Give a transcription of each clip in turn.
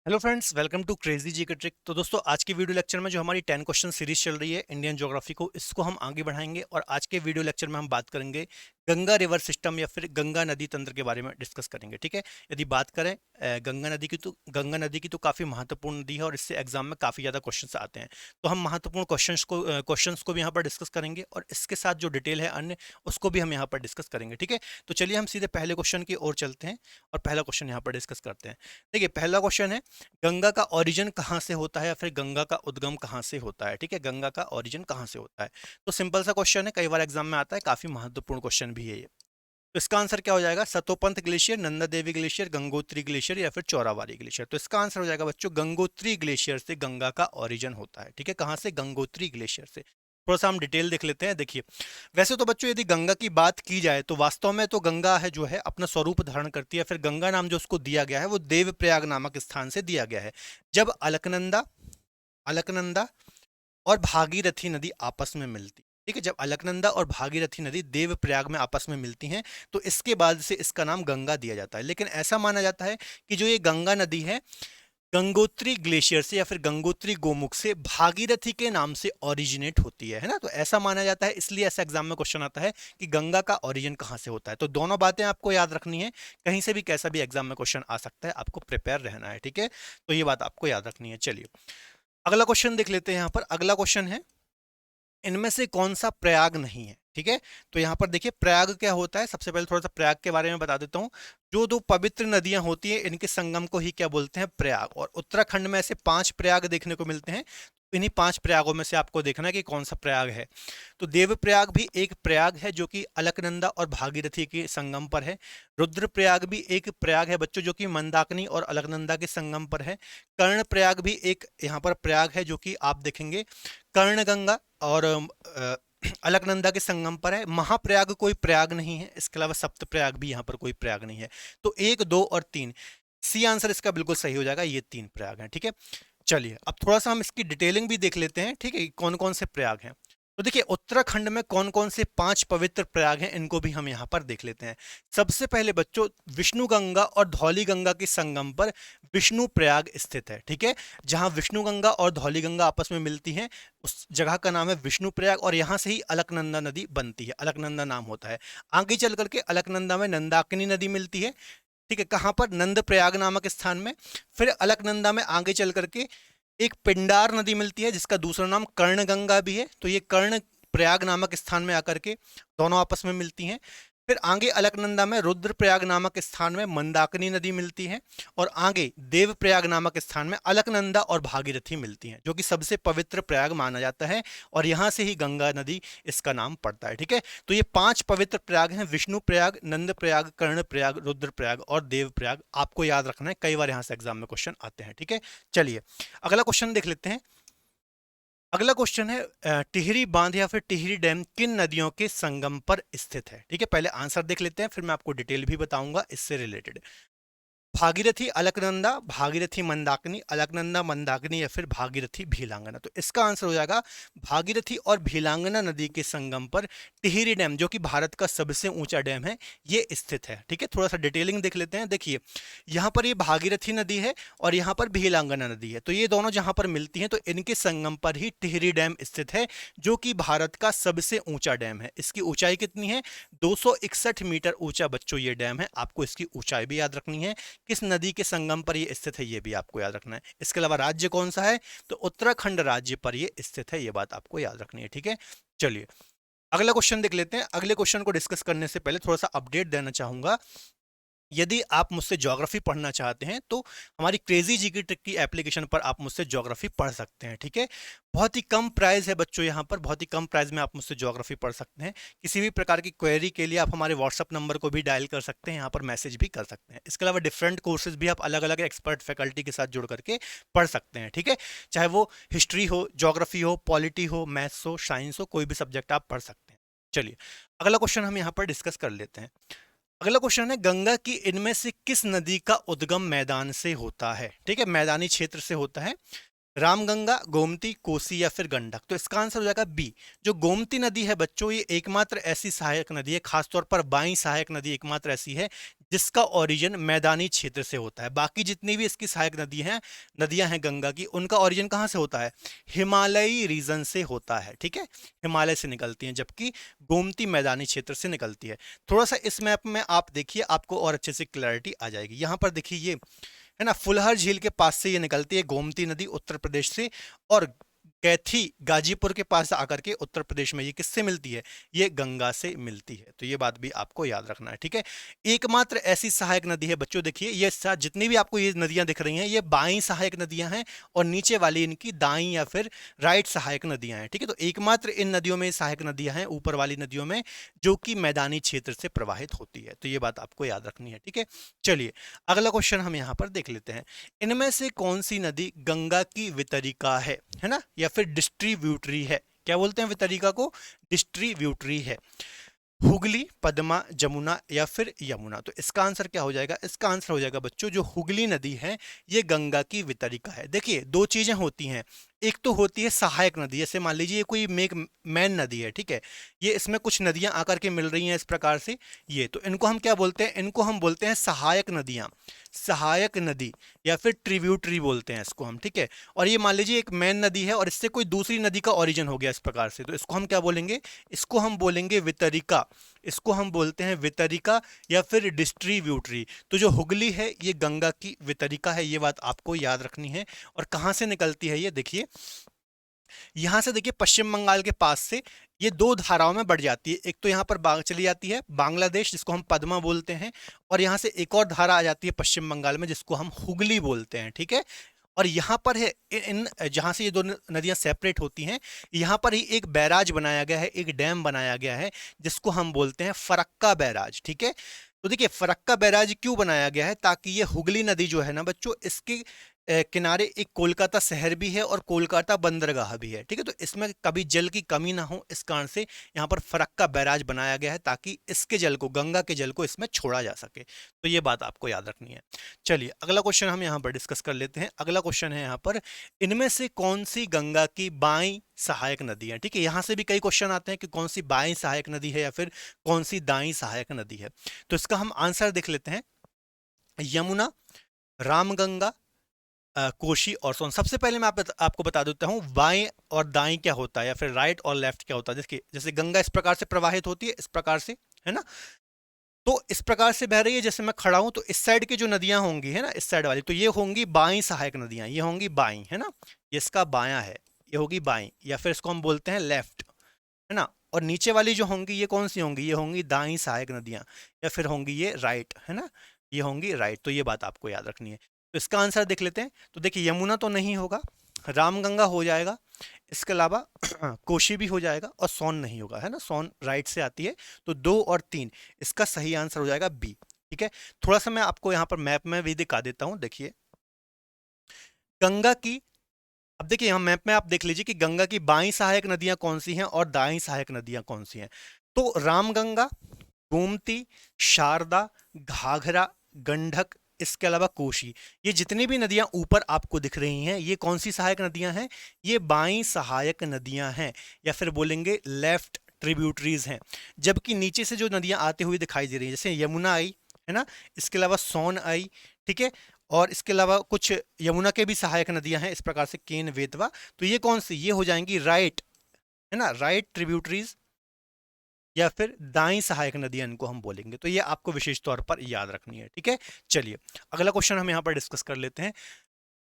Hello friends, welcome to crazy G K trick. तो दोस्तों, आज के वीडियो लेक्चर में जो हमारी 10 क्वेश्चन सीरीज चल रही है इंडियन ज्योग्राफी को, इसको हम आगे बढ़ाएंगे और आज के वीडियो लेक्चर में हम बात करेंगे गंगा रिवर सिस्टम या फिर गंगा नदी तंत्र के बारे में डिस्कस करेंगे। ठीक है। यदि बात करें गंगा नदी की, तो गंगा नदी की तो काफ़ी महत्वपूर्ण नदी है और इससे एग्जाम में काफ़ी ज़्यादा क्वेश्चन आते हैं। तो हम महत्वपूर्ण क्वेश्चंस को भी यहाँ पर डिस्कस करेंगे और इसके साथ जो डिटेल है अन्य, उसको भी हम यहाँ पर डिस्कस करेंगे। ठीक है। तो चलिए हम सीधे पहले क्वेश्चन की ओर चलते हैं और पहला क्वेश्चन यहाँ पर डिस्कस करते हैं। देखिए, पहला क्वेश्चन है, गंगा का ओरिजिन कहाँ से होता है या फिर गंगा का उद्गम कहाँ से होता है। ठीक है। गंगा का ओरिजिन कहाँ से होता है। तो सिंपल सा क्वेश्चन है, कई बार एग्जाम में आता है, काफी महत्वपूर्ण क्वेश्चन भी है ये। तो इसका आंसर क्या हो जाएगा? Satopanth glacier, Nanda Devi glacier, Gangotri glacier या फिर चौराबाड़ी ग्लेशियर। तो इसका आंसर हो जाएगा बच्चों, गंगोत्री ग्लेशियर से गंगा का ओरिजिन होता है। ठीक है। कहाँ से? गंगोत्री ग्लेशियर से। थोड़ा सा हम डिटेल देख लेते हैं। देखिए, वैसे तो बच्चों यदि गंगा की बात की जाए तो वास्तव में तो गंगा है जो है अपना स्वरूप धारण करती है। फिर गंगा नाम जो उसको दिया गया है वो देवप्रयाग नामक स्थान से दिया गया है। जब अलकनंदा अलकनंदा और भागीरथी नदी आपस में मिलती, ठीक है, जब अलकनंदा और भागीरथी नदी देवप्रयाग में आपस में मिलती हैं तो इसके बाद से इसका नाम गंगा दिया जाता है। लेकिन ऐसा माना जाता है कि जो ये गंगा नदी है, गंगोत्री ग्लेशियर से या फिर गंगोत्री गोमुख से भागीरथी के नाम से ओरिजिनेट होती है ना। तो ऐसा माना जाता है, इसलिए ऐसा एग्जाम में क्वेश्चन आता है कि गंगा का ओरिजिन कहाँ से होता है। तो दोनों बातें आपको याद रखनी है, कहीं से भी कैसा भी एग्जाम में क्वेश्चन आ सकता है, आपको प्रिपेयर रहना है। ठीक है। तो ये बात आपको याद रखनी है। चलिए अगला क्वेश्चन देख लेते हैं। यहाँ पर अगला क्वेश्चन है, इनमें से कौन सा प्रयाग नहीं है। ठीक है। तो यहां पर देखिए, प्रयाग क्या होता है, सबसे पहले थोड़ा सा प्रयाग के बारे में बता देता हूं। जो दो पवित्र नदियां होती हैं इनके संगम को ही क्या बोलते हैं? प्रयाग। और उत्तराखंड में ऐसे 5 प्रयाग देखने को मिलते हैं। इन्हीं 5 प्रयागों में से आपको देखना है कि कौन सा प्रयाग है। तो देवप्रयाग भी एक प्रयाग है जो कि अलकनंदा और भागीरथी के संगम पर है। रुद्रप्रयाग भी एक प्रयाग है बच्चों जो कि मंदाकिनी और अलकनंदा के संगम पर है। कर्ण प्रयाग भी एक यहाँ पर प्रयाग है जो कि आप देखेंगे कर्णगंगा और अलकनंदा के संगम पर है। महाप्रयाग कोई प्रयाग नहीं है। इसके अलावा सप्त प्रयाग भी यहाँ पर कोई प्रयाग नहीं है। तो 1, 2 और 3, सी आंसर इसका बिल्कुल सही हो जाएगा। ये 3 प्रयाग हैं। ठीक है। चलिए अब थोड़ा सा हम इसकी डिटेलिंग भी देख लेते हैं। ठीक है, कौन कौन से प्रयाग हैं। तो देखिए, उत्तराखंड में कौन कौन से 5 पवित्र प्रयाग हैं इनको भी हम यहाँ पर देख लेते हैं। सबसे पहले बच्चों, विष्णु गंगा और धौली गंगा के संगम पर विष्णु प्रयाग स्थित है। ठीक है। जहां विष्णु गंगा और धौली गंगा आपस में मिलती हैं उस जगह का नाम है विष्णु प्रयाग और यहां से ही अलकनंदा नदी बनती है। अलकनंदा नाम होता है। आगे चल करके अलकनंदा में नंदाकिनी नदी मिलती है। ठीक है। कहां पर? नंद प्रयाग नामक स्थान में। फिर अलकनंदा में आगे चल करके एक पिंडार नदी मिलती है जिसका दूसरा नाम कर्णगंगा भी है। तो ये कर्ण प्रयाग नामक स्थान में आकर के दोनों आपस में मिलती हैं। फिर आगे अलकनंदा में रुद्रप्रयाग नामक स्थान में मंदाकिनी नदी मिलती है और आगे देवप्रयाग नामक स्थान में अलकनंदा और भागीरथी मिलती हैं, जो कि सबसे पवित्र प्रयाग माना जाता है और यहां से ही गंगा नदी इसका नाम पड़ता है। ठीक है। तो ये 5 पवित्र प्रयाग हैं, विष्णु प्रयाग, नंद प्रयाग, कर्ण प्रयाग, रुद्र प्रयाग और देव प्रयाग। आपको याद रखना है, कई बार यहां से एग्जाम में क्वेश्चन आते हैं। ठीक है। चलिए अगला क्वेश्चन देख लेते हैं। अगला क्वेश्चन है, टिहरी बांध या फिर टिहरी डैम किन नदियों के संगम पर स्थित है। ठीक है। पहले आंसर देख लेते हैं, फिर मैं आपको डिटेल भी बताऊंगा इससे रिलेटेड। भागीरथी अलकनंदा, भागीरथी मंदाकिनी, अलकनंदा मंदाकिनी या फिर भागीरथी भीलांगना। तो इसका आंसर हो जाएगा भागीरथी और भीलांगना नदी के संगम पर टिहरी डैम, जो कि भारत का सबसे ऊंचा डैम है, ये स्थित है। ठीक है। थोड़ा सा डिटेलिंग देख लेते हैं। देखिए, यहाँ पर ये भागीरथी नदी है और यहाँ पर भीलांगना नदी है। तो ये दोनों जहां पर मिलती हैं तो इनके संगम पर ही टिहरी डैम स्थित है, जो कि भारत का सबसे ऊंचा डैम है। इसकी ऊंचाई कितनी है? 261 मीटर ऊंचा बच्चों ये डैम है। आपको इसकी ऊंचाई भी याद रखनी है। किस नदी के संगम पर ये स्थित है ये भी आपको याद रखना है। इसके अलावा राज्य कौन सा है? तो उत्तराखंड राज्य पर ये स्थित है। ये बात आपको याद रखनी है। ठीक है। चलिए अगला क्वेश्चन देख लेते हैं। अगले क्वेश्चन को डिस्कस करने से पहले थोड़ा सा अपडेट देना चाहूंगा। यदि आप मुझसे ज्योग्राफी पढ़ना चाहते हैं तो हमारी क्रेजी जीके ट्रिक की एप्लीकेशन पर आप मुझसे ज्योग्राफी पढ़ सकते हैं। ठीक है। बहुत ही कम प्राइस है बच्चों, यहाँ पर बहुत ही कम प्राइस में आप मुझसे ज्योग्राफी पढ़ सकते हैं। किसी भी प्रकार की क्वेरी के लिए आप हमारे व्हाट्सअप नंबर को भी डायल कर सकते हैं, यहाँ पर मैसेज भी कर सकते हैं। इसके अलावा डिफरेंट कोर्सेज भी आप अलग अलग एक्सपर्ट फैकल्टी के साथ जुड़ करके पढ़ सकते हैं। ठीक है। चाहे वो हिस्ट्री हो, ज्योग्राफी हो, पॉलिटी हो, मैथ्स हो, साइंस हो, कोई भी सब्जेक्ट आप पढ़ सकते हैं। चलिए अगला क्वेश्चन हम यहाँ पर डिस्कस कर लेते हैं। अगला क्वेश्चन है, गंगा की इनमें से किस नदी का उद्गम मैदान से होता है। ठीक है। मैदानी क्षेत्र से होता है। रामगंगा, गोमती, कोसी या फिर गंडक। तो इसका आंसर हो जाएगा बी। जो गोमती नदी है बच्चों, ये एकमात्र ऐसी सहायक नदी है, खासतौर पर बाई सहायक नदी एकमात्र ऐसी है जिसका ओरिजिन मैदानी क्षेत्र से होता है। बाकी जितनी भी इसकी सहायक नदियां हैं गंगा की, उनका ओरिजिन कहाँ से होता है? हिमालयी रीजन से होता है, ठीक है, हिमालय से निकलती हैं, जबकि गोमती मैदानी क्षेत्र से निकलती है। थोड़ा सा इस मैप में आप देखिए, आपको और अच्छे से क्लैरिटी आ जाएगी। यहाँ पर देखिए, ये है ना, फुलहर झील के पास से ये निकलती है गोमती नदी उत्तर प्रदेश से, और कैथी गाजीपुर के पास आकर के उत्तर प्रदेश में ये किससे मिलती है? ये गंगा से मिलती है। तो ये बात भी आपको याद रखना है, ठीक है। एकमात्र ऐसी सहायक नदी है बच्चों, देखिए ये जितनी भी आपको ये नदियां दिख रही हैं, ये बाई सहायक नदियां हैं, और नीचे वाली इनकी दाई या फिर राइट सहायक नदियां हैं, ठीक है। तो एकमात्र इन नदियों में सहायक नदियां हैं, ऊपर वाली नदियों में, जो कि मैदानी क्षेत्र से प्रवाहित होती है। तो ये बात आपको याद रखनी है, ठीक है। चलिए अगला क्वेश्चन हम यहाँ पर देख लेते हैं। इनमें से कौन सी नदी गंगा की वितरिका है ना, या फिर डिस्ट्रीब्यूटरी है? क्या बोलते हैं वितरिका को? डिस्ट्रीब्यूटरी है। हुगली, पद्मा, जमुना या फिर यमुना। तो इसका आंसर क्या हो जाएगा? इसका आंसर हो जाएगा बच्चों, जो हुगली नदी है ये गंगा की वितरिका है। देखिए दो चीजें होती हैं, एक तो होती है सहायक नदी, जैसे मान लीजिए ये कोई मेन नदी है, ठीक है, ये इसमें कुछ नदियां आकर के मिल रही हैं इस प्रकार से, ये तो इनको हम क्या बोलते हैं? इनको हम बोलते हैं सहायक नदियां, सहायक नदी या फिर ट्रिब्यूटरी बोलते हैं इसको हम, ठीक है। और ये मान लीजिए एक मेन नदी है और इससे कोई दूसरी नदी का ओरिजिन हो गया इस प्रकार से, तो इसको हम क्या बोलेंगे? इसको हम बोलेंगे वितरिका। इसको हम बोलते हैं वितरिका या फिर डिस्ट्रीब्यूटरी। तो जो हुगली है ये गंगा की वितरिका है, ये बात आपको याद रखनी है। और कहां से निकलती है ये? देखिए यहां से, देखिए पश्चिम बंगाल के पास से ये दो धाराओं में बढ़ जाती है। एक तो यहाँ पर चली जाती है बांग्लादेश, जिसको हम पद्मा बोलते हैं, और यहाँ से एक और धारा आ जाती है पश्चिम बंगाल में, जिसको हम हुगली बोलते हैं, ठीक है। और यहाँ पर है इन जहाँ से ये दो नदियाँ सेपरेट होती हैं, यहाँ पर ही एक बैराज बनाया गया है, एक डैम बनाया गया है, जिसको हम बोलते हैं फरक्का बैराज, ठीक है। तो देखिए फरक्का बैराज क्यों बनाया गया है? ताकि ये हुगली नदी जो है ना बच्चों, इसके किनारे एक कोलकाता शहर भी है और कोलकाता बंदरगाह भी है, ठीक है। तो इसमें कभी जल की कमी ना हो, इस कारण से यहाँ पर फरक्का बैराज बनाया गया है, ताकि इसके जल को, गंगा के जल को इसमें छोड़ा जा सके। तो ये बात आपको याद रखनी है। चलिए अगला क्वेश्चन हम यहाँ पर डिस्कस कर लेते हैं। अगला क्वेश्चन है यहाँ पर, इनमें से कौन सी गंगा की बाई सहायक नदी है? ठीक है, यहाँ से भी कई क्वेश्चन आते हैं कि कौन सी बाई सहायक नदी है या फिर कौन सी दाई सहायक नदी है। तो इसका हम आंसर देख लेते हैं। यमुना, रामगंगा, कोशी और सोन। सबसे पहले मैं आपको बता देता हूँ बाएं और दाएं क्या होता है, या फिर राइट और लेफ्ट क्या होता है। देखिए जैसे गंगा इस प्रकार से प्रवाहित होती है, इस प्रकार से, है ना, तो इस प्रकार से बह रही है, जैसे मैं खड़ा हूं तो इस साइड की जो नदियां होंगी, है ना, इस साइड वाली, तो ये होंगी बाई सहायक नदियां, ये होंगी बाई, है ना, ये इसका बायां है, ये होगी बाई, या फिर इसको हम बोलते हैं लेफ्ट, है ना। और नीचे वाली जो होंगी ये कौन सी होंगी? ये होंगी दाई सहायक नदियां, या फिर होंगी ये राइट, है ना, ये होंगी राइट। तो ये बात आपको याद रखनी है। तो इसका आंसर देख लेते हैं। तो देखिए यमुना तो नहीं होगा, रामगंगा हो जाएगा, इसके अलावा कोशी भी हो जाएगा, और सोन नहीं होगा, है ना, सोन राइट से आती है। तो 2 और 3, इसका सही आंसर हो जाएगा बी, ठीक है। थोड़ा सा मैं आपको यहाँ पर मैप में भी दिखा देता हूँ। देखिए गंगा की, अब देखिए यहाँ मैप में आप देख लीजिए कि गंगा की बाईं सहायक नदियां कौन सी हैं और दाईं सहायक नदियां कौन सी हैं। तो रामगंगा, गोमती, शारदा, घाघरा, गंडक, इसके अलावा कोशी, ये जितनी भी नदियां ऊपर आपको दिख रही हैं, ये कौन सी सहायक नदियां हैं? ये बाईं सहायक नदियां हैं, या फिर बोलेंगे लेफ्ट ट्रिब्यूटरीज हैं। जबकि नीचे से जो नदियां आती हुई दिखाई दे रही हैं, जैसे यमुना आई, है ना, इसके अलावा सोन आई, ठीक है, और इसके अलावा कुछ यमुना के भी सहायक नदियां हैं, इस प्रकार से केन, वेतवा, तो ये कौन सी? ये हो जाएंगी राइट, है ना, राइट ट्रिब्यूटरीज, या फिर दाईं सहायक नदियां इनको हम बोलेंगे। तो ये आपको विशेष तौर पर याद रखनी है, ठीक है। चलिए अगला क्वेश्चन हम यहाँ पर डिस्कस कर लेते हैं।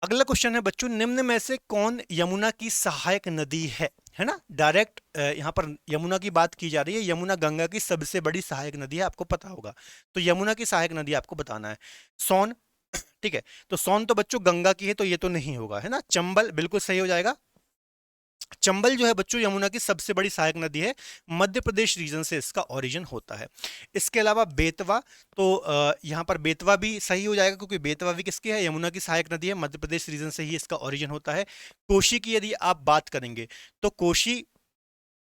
अगला क्वेश्चन है बच्चों, निम्न में से कौन यमुना की सहायक नदी है ना। डायरेक्ट यहाँ पर यमुना की बात की जा रही है। यमुना गंगा की सबसे बड़ी सहायक नदी है, आपको पता होगा। तो यमुना की सहायक नदी आपको बताना है। सोन, ठीक है, तो सोन तो बच्चों गंगा की है, तो ये तो नहीं होगा, है ना। चंबल बिल्कुल सही हो जाएगा। चंबल जो है बच्चों यमुना की सबसे बड़ी सहायक नदी है, मध्य प्रदेश रीजन से इसका ओरिजिन होता है। इसके अलावा बेतवा, तो यहाँ पर बेतवा भी सही हो जाएगा, क्योंकि बेतवा भी किसकी है? यमुना की सहायक नदी है, मध्य प्रदेश रीजन से ही इसका ओरिजिन होता है। कोशी की यदि आप बात करेंगे तो कोशी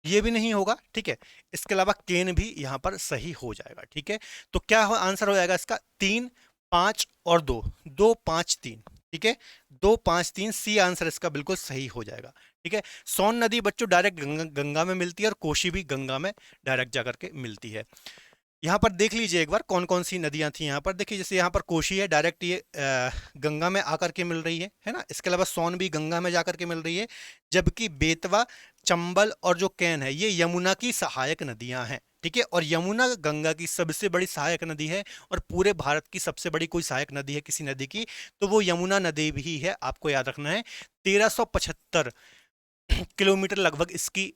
ये भी नहीं होगा, ठीक है। इसके अलावा केन भी यहाँ पर सही हो जाएगा, ठीक है। तो क्या आंसर हो जाएगा इसका? 3, 5 और 2, 2, 5, 3, ठीक है, 2, 5, 3 सी आंसर इसका बिल्कुल सही हो जाएगा। ठीक है, सोन नदी बच्चों डायरेक्ट गंगा में मिलती है और कोशी भी गंगा में डायरेक्ट जाकर के मिलती है। यहाँ पर देख लीजिए एक बार कौन कौन सी नदियां थी। यहाँ पर देखिए, जैसे यहाँ पर कोशी है, डायरेक्ट ये गंगा में आकर के मिल रही है ना। इसके अलावा सोन भी गंगा में जाकर के मिल रही है, जबकि बेतवा, चंबल और जो कैन है ये यमुना की सहायक नदियां हैं। ठीक है, और यमुना गंगा की सबसे बड़ी सहायक नदी है, और पूरे भारत की सबसे बड़ी कोई सहायक नदी है किसी नदी की, तो वो यमुना नदी भी है, आपको याद रखना है। 1375 किलोमीटर लगभग इसकी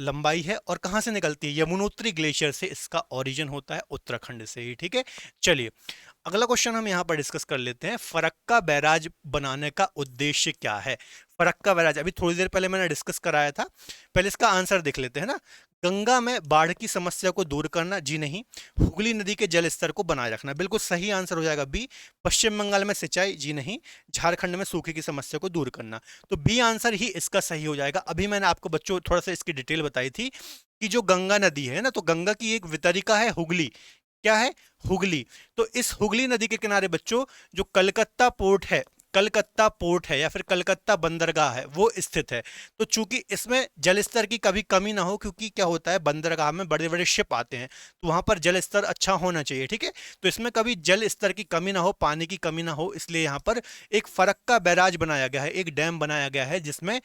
लंबाई है, और कहां से निकलती है? यमुनोत्री ग्लेशियर से इसका ओरिजिन होता है, उत्तराखंड से ही। ठीक है, चलिए अगला क्वेश्चन हम यहां पर डिस्कस कर लेते हैं। फरक्का बैराज बनाने का उद्देश्य क्या है? फरक्का बैराज अभी थोड़ी देर पहले मैंने डिस्कस कराया था, पहले इसका आंसर देख लेते हैं ना। गंगा में बाढ़ की समस्या को दूर करना, जी नहीं। हुगली नदी के जल स्तर को बनाए रखना, बिल्कुल सही आंसर हो जाएगा बी। पश्चिम बंगाल में सिंचाई, जी नहीं। झारखंड में सूखे की समस्या को दूर करना, तो बी आंसर ही इसका सही हो जाएगा। अभी मैंने आपको बच्चों थोड़ा सा इसकी डिटेल बताई थी कि जो गंगा नदी है ना, तो गंगा की एक वितरिका है हुगली। क्या है? हुगली। तो इस हुगली नदी के किनारे बच्चों जो कलकत्ता पोर्ट है, कलकत्ता पोर्ट है या फिर कलकत्ता बंदरगाह है, वो स्थित है। तो चूंकि इसमें जल स्तर की कभी कमी ना हो, क्योंकि क्या होता है बंदरगाह में बड़े बड़े शिप आते हैं, तो वहां पर जल स्तर अच्छा होना चाहिए। ठीक है, तो इसमें कभी जल स्तर की कमी ना हो, पानी की कमी ना हो, इसलिए यहाँ पर एक फरक्का बैराज बनाया गया है, एक डैम बनाया गया है, जिसमें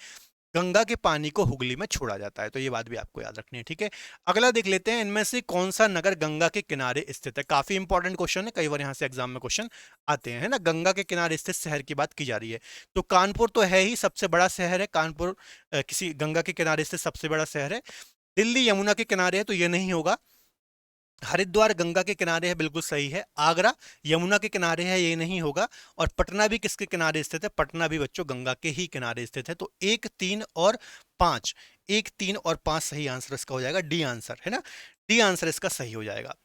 गंगा के पानी को हुगली में छोड़ा जाता है। तो ये बात भी आपको याद रखनी है। ठीक है, अगला देख लेते हैं, इनमें से कौन सा नगर गंगा के किनारे स्थित है? काफी इंपॉर्टेंट क्वेश्चन है, कई बार यहाँ से एग्जाम में क्वेश्चन आते हैं, है ना। गंगा के किनारे स्थित शहर की बात की जा रही है, तो कानपुर तो है ही, सबसे बड़ा शहर है कानपुर। किसी गंगा के किनारे स्थित सबसे बड़ा शहर है। दिल्ली यमुना के किनारे है, तो ये नहीं होगा। हरिद्वार गंगा के किनारे है, बिल्कुल सही है। आगरा यमुना के किनारे है, ये नहीं होगा। और पटना भी किसके किनारे स्थित है? पटना भी बच्चों गंगा के ही किनारे स्थित है। तो 1, 3 और 5, 1, 3 और 5 सही आंसर इसका हो जाएगा, डी आंसर, है ना। डी आंसर इसका सही हो जाएगा।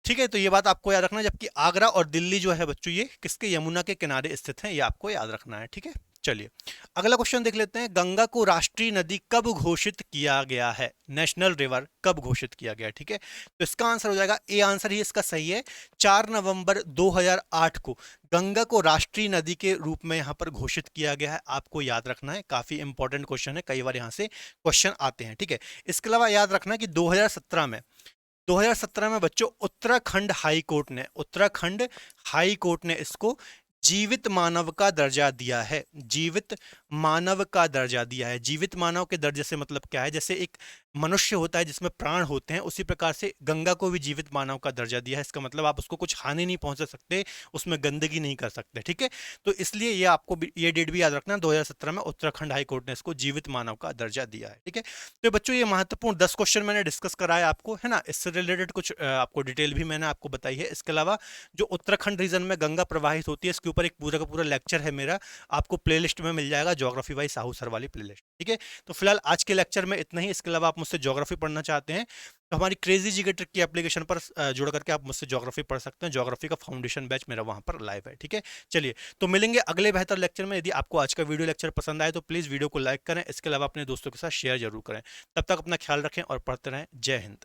ठीक है, तो ये बात आपको याद रखना है, जबकि आगरा और दिल्ली जो है बच्चों ये किसके? यमुना के किनारे स्थित हैं, ये आपको याद रखना है। ठीक है, चलिए अगला क्वेश्चन देख लेते हैं। गंगा को राष्ट्रीय नदी कब घोषित किया गया है? नेशनल रिवर कब घोषित किया गया? ठीक है, तो इसका आंसर हो जाएगा ए आंसर ही इसका सही है। 4 नवंबर 2008 को गंगा को राष्ट्रीय नदी के रूप में यहां पर घोषित किया गया है, आपको याद रखना है। काफी इंपॉर्टेंट क्वेश्चन है, कई बार यहां से क्वेश्चन आते हैं। ठीक है, इसके अलावा याद रखना कि 2017 में बच्चों उत्तराखंड हाई कोर्ट ने इसको जीवित मानव का दर्जा दिया है। जीवित मानव का दर्जा दिया है। जीवित मानव के दर्जे से मतलब क्या है? जैसे एक मनुष्य होता है जिसमें प्राण होते हैं, उसी प्रकार से गंगा को भी जीवित मानव का दर्जा दिया है। इसका मतलब आप उसको कुछ हानि नहीं पहुंचा सकते, उसमें गंदगी नहीं कर सकते। ठीक है, तो इसलिए ये आपको ये डेट भी याद रखना, 2017 में उत्तराखंड हाई कोर्ट ने इसको जीवित मानव का दर्जा दिया है। ठीक है, तो बच्चों ये महत्वपूर्ण 10 क्वेश्चन मैंने डिस्कस कराया आपको, है ना। इससे रिलेटेड कुछ आपको डिटेल भी मैंने आपको बताई है। इसके अलावा जो उत्तराखंड रीजन में गंगा प्रवाहित होती है, इसके ऊपर एक पूरा का पूरा लेक्चर है मेरा, आपको प्लेलिस्ट में मिल जाएगा, ज्योग्राफी बाई साहू सर वाली प्लेलिस्ट। ठीक है, तो फिलहाल आज के लेक्चर में इतना ही। इसके अलावा आप मुझसे ज्योग्राफी पढ़ना चाहते हैं तो हमारी क्रेजी जीके ट्रिक की एप्लीकेशन पर जुड़ करके आप मुझसे ज्योग्राफी पढ़ सकते हैं। ज्योग्राफी का फाउंडेशन बैच मेरा वहां पर लाइव है। ठीक है, चलिए तो मिलेंगे अगले बेहतर लेक्चर में। यदि आपको आज का वीडियो लेक्चर पसंद आए तो प्लीज़ वीडियो को लाइक करें, इसके अलावा अपने दोस्तों के साथ शेयर जरूर करें। तब तक अपना ख्याल रखें और पढ़ते रहें। जय हिंद।